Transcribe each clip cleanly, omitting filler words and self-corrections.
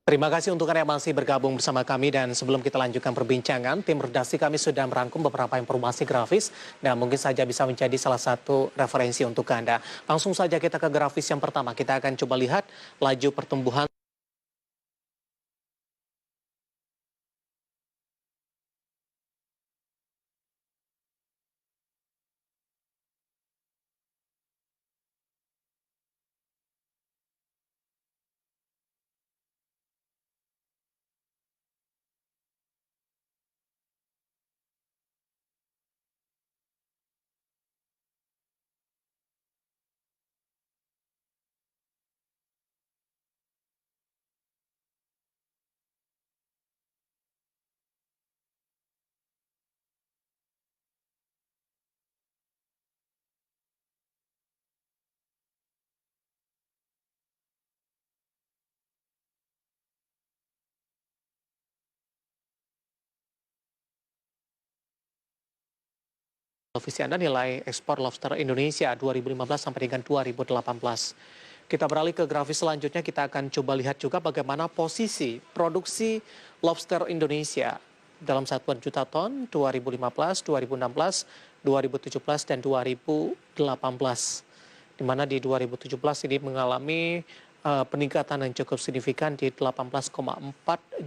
Terima kasih untuk Anda yang masih bergabung bersama kami dan sebelum kita lanjutkan perbincangan, tim redaksi kami sudah merangkum beberapa informasi grafis dan mungkin saja bisa menjadi salah satu referensi untuk Anda. Langsung saja kita ke grafis yang pertama, kita akan coba lihat laju pertumbuhan televisi Anda nilai ekspor lobster Indonesia 2015 sampai dengan 2018. Kita beralih ke grafis selanjutnya, kita akan coba lihat juga bagaimana posisi produksi lobster Indonesia dalam satuan juta ton 2015, 2016, 2017, dan 2018. Di mana di 2017 ini mengalami peningkatan yang cukup signifikan di 18,4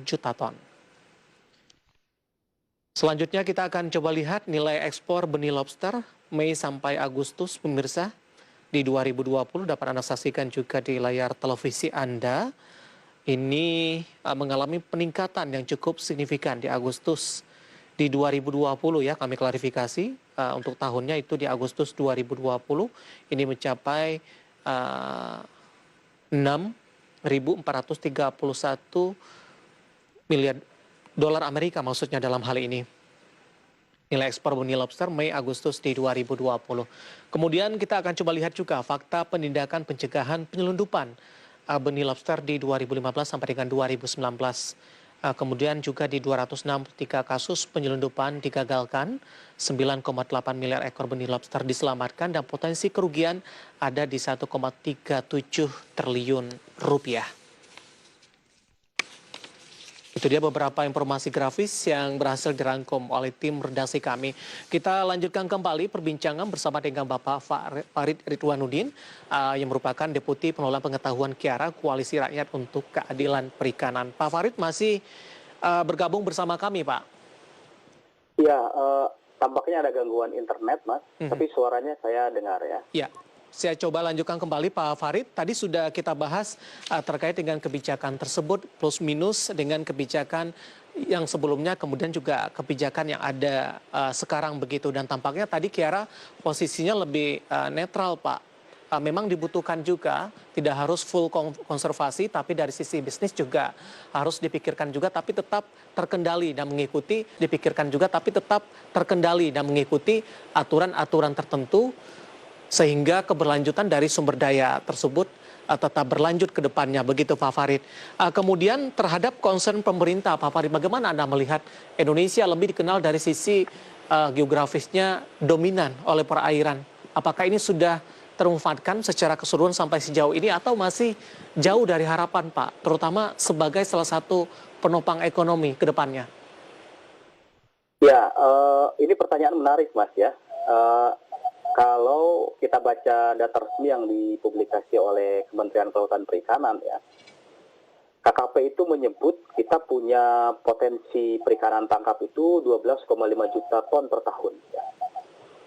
juta ton. Selanjutnya kita akan coba lihat nilai ekspor benih lobster Mei sampai Agustus, pemirsa. Di 2020 dapat Anda saksikan juga di layar televisi Anda. Ini mengalami peningkatan yang cukup signifikan di Agustus. Di 2020 ya, kami klarifikasi untuk tahunnya itu di Agustus 2020 ini mencapai 6.431 miliar dolar Amerika maksudnya dalam hal ini. Nilai ekspor benih lobster Mei Agustus di 2020. Kemudian kita akan coba lihat juga fakta penindakan pencegahan penyelundupan benih lobster di 2015 sampai dengan 2019. Kemudian juga di 263 kasus penyelundupan digagalkan, 9,8 miliar ekor benih lobster diselamatkan dan potensi kerugian ada di 1,37 triliun rupiah. Itu dia beberapa informasi grafis yang berhasil dirangkum oleh tim redaksi kami. Kita lanjutkan kembali perbincangan bersama dengan Bapak Farid Ridwanuddin yang merupakan Deputi Pengelola Pengetahuan Kiara Koalisi Rakyat untuk Keadilan Perikanan. Pak Farid masih bergabung bersama kami, Pak. Ya, tampaknya ada gangguan internet, Mas. Tapi suaranya saya dengar ya. Ya. Saya coba lanjutkan kembali Pak Farid. Tadi sudah kita bahas terkait dengan kebijakan tersebut plus minus dengan kebijakan yang sebelumnya, kemudian juga kebijakan yang ada sekarang begitu. Dan tampaknya tadi Kiara posisinya lebih netral, Pak. Memang dibutuhkan juga, tidak harus full konservasi, tapi dari sisi bisnis juga harus dipikirkan juga, tapi tetap terkendali dan mengikuti, dipikirkan juga, tapi tetap terkendali dan mengikuti aturan-aturan tertentu, sehingga keberlanjutan dari sumber daya tersebut tetap berlanjut ke depannya, begitu Pak Farid. Kemudian terhadap concern pemerintah, Pak Farid, bagaimana Anda melihat Indonesia lebih dikenal dari sisi geografisnya dominan oleh perairan? Apakah ini sudah termanfaatkan secara keseluruhan sampai sejauh ini atau masih jauh dari harapan, Pak? Terutama sebagai salah satu penopang ekonomi ke depannya. Ya, ini pertanyaan menarik, Mas ya. Kalau kita baca data resmi yang dipublikasi oleh Kementerian Kelautan Perikanan ya, KKP itu menyebut kita punya potensi perikanan tangkap itu 12,5 juta ton per tahun. Ya.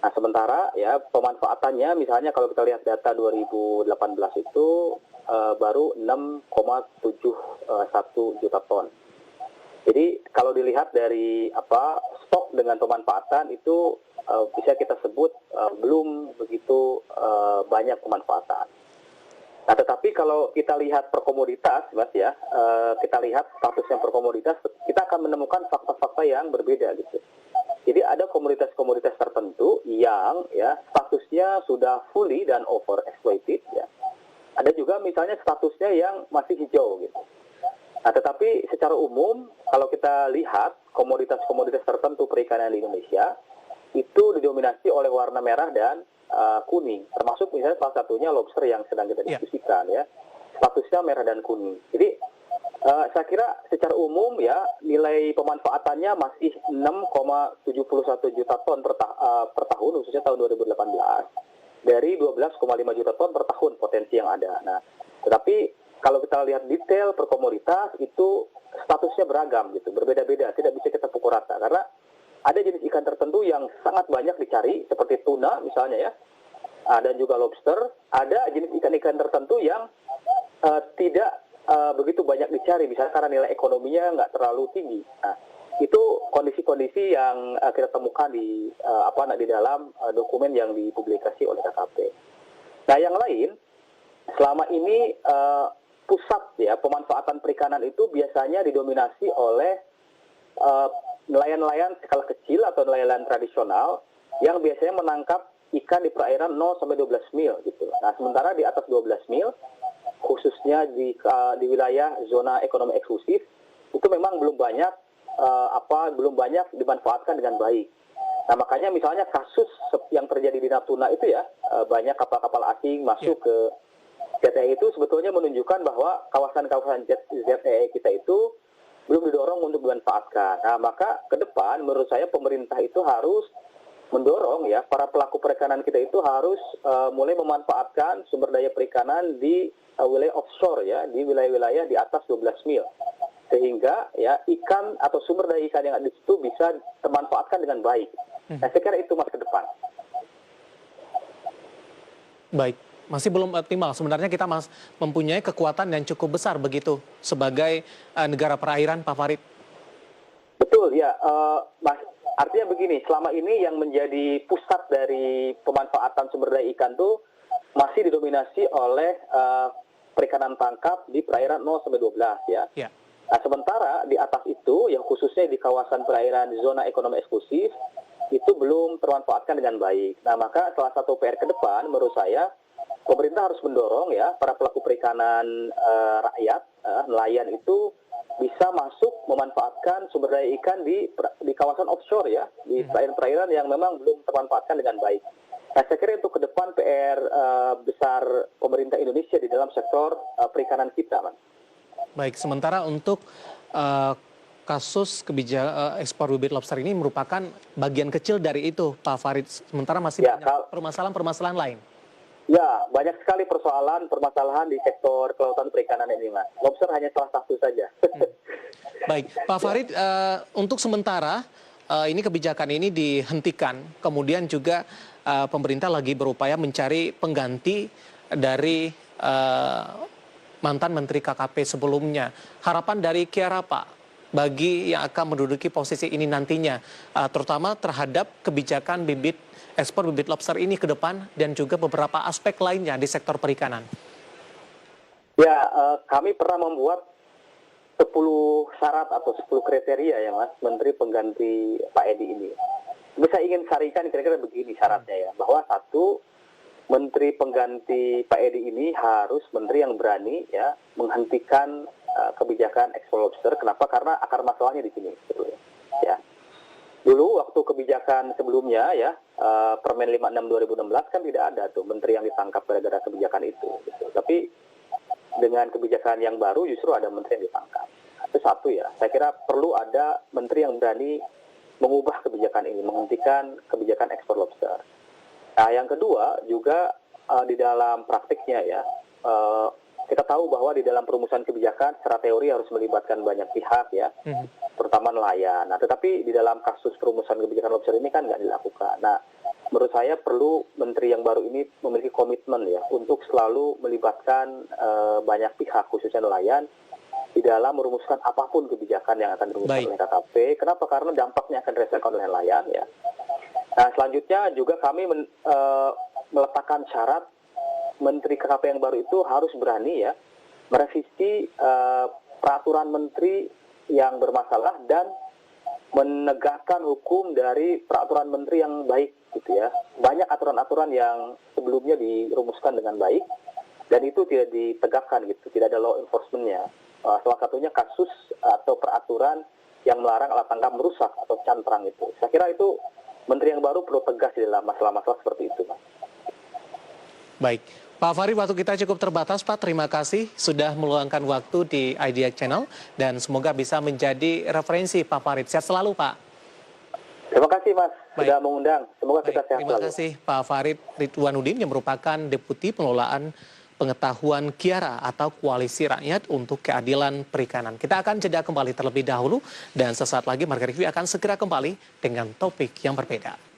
Nah, sementara ya pemanfaatannya misalnya kalau kita lihat data 2018 itu baru 6,71 juta ton. Jadi kalau dilihat dari stok dengan pemanfaatan itu bisa kita sebut belum begitu banyak pemanfaatan. Nah, tetapi kalau kita lihat per komoditas, Mas ya, kita lihat statusnya per komoditas, kita akan menemukan fakta-fakta yang berbeda gitu. Jadi ada komoditas-komoditas tertentu yang ya statusnya sudah fully dan over exploited ya. Ada juga misalnya statusnya yang masih hijau gitu. Nah, tetapi secara umum kalau kita lihat komoditas-komoditas tertentu perikanan di Indonesia itu didominasi oleh warna merah dan kuning, termasuk misalnya salah satunya lobster yang sedang kita diskusikan ya, statusnya merah dan kuning. Jadi Saya kira secara umum ya nilai pemanfaatannya masih 6,71 juta ton per tahun khususnya tahun 2018 dari 12,5 juta ton per tahun potensi yang ada. Nah, tetapi kalau kita lihat detail per komoditas itu statusnya beragam gitu, berbeda-beda, tidak bisa kita pukul rata karena ada jenis ikan tertentu yang sangat banyak dicari seperti tuna misalnya ya, dan juga lobster. Ada jenis ikan-ikan tertentu yang tidak begitu banyak dicari, misalnya karena nilai ekonominya nggak terlalu tinggi. Nah, itu kondisi-kondisi yang kita temukan di di dalam dokumen yang dipublikasi oleh KKP. Nah, yang lain, selama ini pusat ya pemanfaatan perikanan itu biasanya didominasi oleh nelayan-nelayan skala kecil atau nelayan tradisional yang biasanya menangkap ikan di perairan 0 sampai 12 mil gitu. Nah, sementara di atas 12 mil khususnya di wilayah zona ekonomi eksklusif itu memang belum banyak dimanfaatkan dengan baik. Nah, makanya misalnya kasus yang terjadi di Natuna itu ya, banyak kapal-kapal asing masuk ke ZEE itu sebetulnya menunjukkan bahwa kawasan-kawasan ZEE kita itu belum didorong untuk dimanfaatkan. Nah, maka ke depan menurut saya pemerintah itu harus mendorong ya para pelaku perikanan kita itu harus mulai memanfaatkan sumber daya perikanan di wilayah offshore ya, di wilayah-wilayah di atas 12 mil. Sehingga ya ikan atau sumber daya ikan yang ada di situ bisa termanfaatkan dengan baik. Nah, saya kira itu ke depan. Baik, masih belum optimal. Sebenarnya kita mempunyai kekuatan yang cukup besar begitu sebagai negara perairan, Pak Farid. Betul ya, Mas. Artinya begini, selama ini yang menjadi pusat dari pemanfaatan sumber daya ikan itu masih didominasi oleh perikanan tangkap di perairan 0 sampai 12 ya. Ya. Nah, sementara di atas itu, yang khususnya di kawasan perairan di zona ekonomi eksklusif, itu belum termanfaatkan dengan baik. Nah, maka salah satu PR ke depan, menurut saya, pemerintah harus mendorong ya para pelaku perikanan rakyat, nelayan itu bisa masuk memanfaatkan sumber daya ikan di kawasan offshore ya, di perairan-perairan yang memang belum termanfaatkan dengan baik. Nah, saya kira itu ke depan PR besar pemerintah Indonesia di dalam sektor perikanan kita, Mas. Baik, sementara untuk kasus ekspor bibit lobster ini merupakan bagian kecil dari itu, Pak Farid. Sementara masih banyak permasalahan-permasalahan lain. Ya, banyak sekali permasalahan di sektor kelautan perikanan ini, Mas. Lobster hanya salah satu saja. Baik, Pak Farid, untuk sementara ini kebijakan ini dihentikan. Kemudian juga pemerintah lagi berupaya mencari pengganti dari mantan Menteri KKP sebelumnya. Harapan dari Kiara, Pak, bagi yang akan menduduki posisi ini nantinya, terutama terhadap kebijakan ekspor bibit lobster ini ke depan dan juga beberapa aspek lainnya di sektor perikanan. Ya, kami pernah membuat 10 syarat atau 10 kriteria ya, Mas, Menteri pengganti Pak Edi ini. Saya ingin sarikan kira-kira begini syaratnya ya, bahwa satu, Menteri pengganti Pak Edi ini harus menteri yang berani ya menghentikan kebijakan ekspor lobster. Kenapa? Karena akar masalahnya di sini, sebetulnya. Ya. Dulu waktu kebijakan sebelumnya ya Permen 56 2016 kan tidak ada tuh menteri yang ditangkap gara-gara kebijakan itu. Gitu. Tapi dengan kebijakan yang baru justru ada menteri yang ditangkap. Itu satu ya. Saya kira perlu ada menteri yang berani mengubah kebijakan ini, menghentikan kebijakan ekspor lobster. Nah, yang kedua juga di dalam praktiknya ya, kita tahu bahwa di dalam perumusan kebijakan secara teori harus melibatkan banyak pihak ya, terutama nelayan. Nah, tetapi di dalam kasus perumusan kebijakan lobster ini kan nggak dilakukan. Nah, menurut saya perlu menteri yang baru ini memiliki komitmen ya untuk selalu melibatkan banyak pihak khususnya nelayan di dalam merumuskan apapun kebijakan yang akan dirumuskan oleh KKP. Kenapa? Karena dampaknya akan dirasakan oleh nelayan ya. Nah, selanjutnya juga kami meletakkan syarat Menteri KKP yang baru itu harus berani ya merevisi peraturan menteri yang bermasalah dan menegakkan hukum dari peraturan menteri yang baik gitu ya. Banyak aturan-aturan yang sebelumnya dirumuskan dengan baik dan itu tidak ditegakkan gitu, tidak ada law enforcement-nya. Salah satunya kasus atau peraturan yang melarang alat tangkap merusak atau cantrang itu. Saya kira itu menteri yang baru perlu tegas di dalam masalah-masalah seperti itu, Mas. Baik, Pak Farid, waktu kita cukup terbatas, Pak. Terima kasih sudah meluangkan waktu di Idea Channel dan semoga bisa menjadi referensi Pak Farid. Sehat selalu, Pak. Terima kasih, Mas, Baik. sudah mengundang. Semoga kita sehat Terima selalu. kasih Pak Farid Ridwanudin yang merupakan Deputi Pengelolaan Pengetahuan Kiara atau Koalisi Rakyat untuk Keadilan Perikanan. Kita akan jeda kembali terlebih dahulu dan sesaat lagi Marga Review akan segera kembali dengan topik yang berbeda.